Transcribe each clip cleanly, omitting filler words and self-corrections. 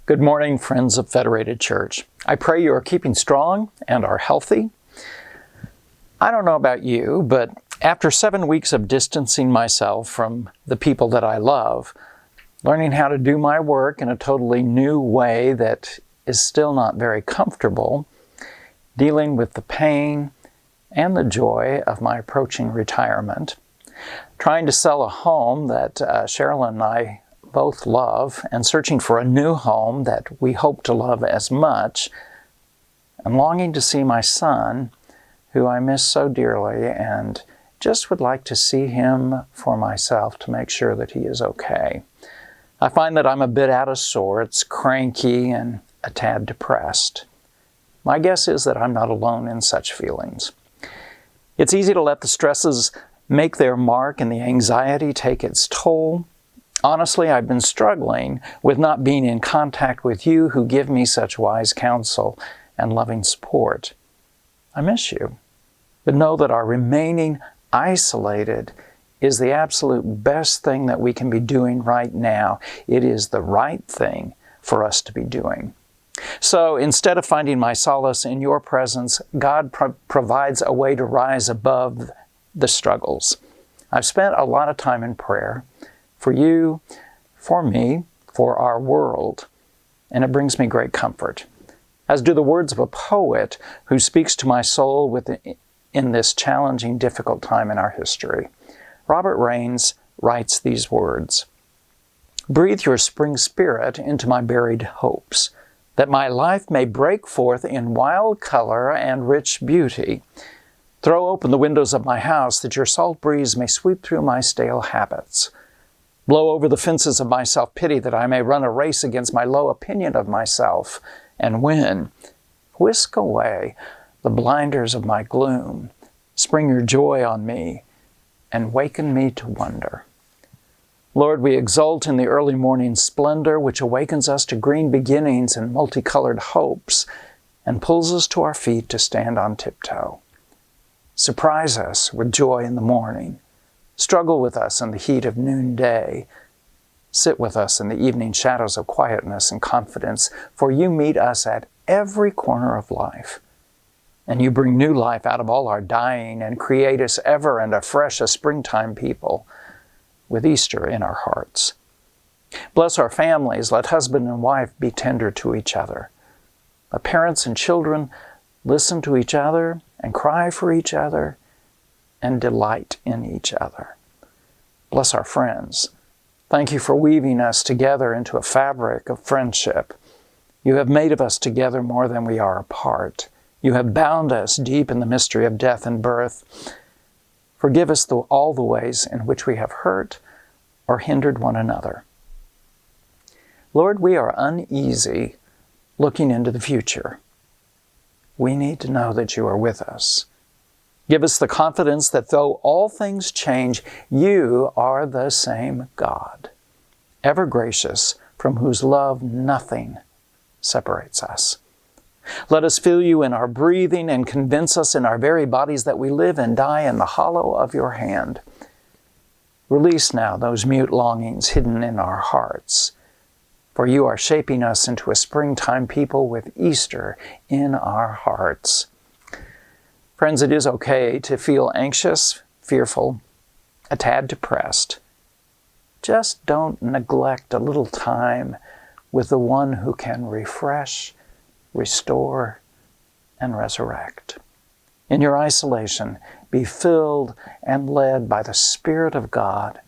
Good morning, friends of Federated Church. I pray you are keeping strong and are healthy. I don't know about you, but after 7 weeks of distancing myself from the people that I love, learning how to do my work in a totally new way that is still not very comfortable, dealing with the pain and the joy of my approaching retirement, trying to sell a home that Cheryl and I both love, and searching for a new home that we hope to love as much, and longing to see my son, who I miss so dearly, and just would like to see him for myself to make sure that he is okay. I find that I'm a bit out of sorts, cranky, and a tad depressed. My guess is that I'm not alone in such feelings. It's easy to let the stresses make their mark and the anxiety take its toll. Honestly, I've been struggling with not being in contact with you who give me such wise counsel and loving support. I miss you, but know that our remaining isolated is the absolute best thing that we can be doing right now. It is the right thing for us to be doing. So instead of finding my solace in your presence, God provides a way to rise above the struggles. I've spent a lot of time in prayer for you, for me, for our world, and it brings me great comfort, as do the words of a poet who speaks to my soul in this challenging, difficult time in our history. Robert Raines writes these words: "Breathe your spring spirit into my buried hopes, that my life may break forth in wild color and rich beauty. Throw open the windows of my house, that your salt breeze may sweep through my stale habits. Blow over the fences of my self-pity, that I may run a race against my low opinion of myself and win. Whisk away the blinders of my gloom. Spring your joy on me and waken me to wonder." Lord, we exult in the early morning splendor which awakens us to green beginnings and multicolored hopes and pulls us to our feet to stand on tiptoe. Surprise us with joy in the morning. Struggle with us in the heat of noonday. Sit with us in the evening shadows of quietness and confidence, for you meet us at every corner of life. And you bring new life out of all our dying and create us ever and afresh a springtime people with Easter in our hearts. Bless our families. Let husband and wife be tender to each other. Let parents and children listen to each other and cry for each other and delight in each other. Bless our friends. Thank you for weaving us together into a fabric of friendship. You have made of us together more than we are apart. You have bound us deep in the mystery of death and birth. Forgive us all the ways in which we have hurt or hindered one another. Lord, we are uneasy looking into the future. We need to know that you are with us. Give us the confidence that though all things change, you are the same God, ever gracious, from whose love nothing separates us. Let us feel you in our breathing and convince us in our very bodies that we live and die in the hollow of your hand. Release now those mute longings hidden in our hearts, for you are shaping us into a springtime people with Easter in our hearts. Friends, it is okay to feel anxious, fearful, a tad depressed. Just don't neglect a little time with the one who can refresh, restore, and resurrect. In your isolation, be filled and led by the Spirit of God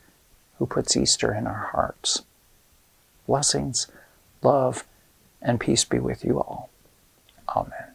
who puts Easter in our hearts. Blessings, love, and peace be with you all. Amen.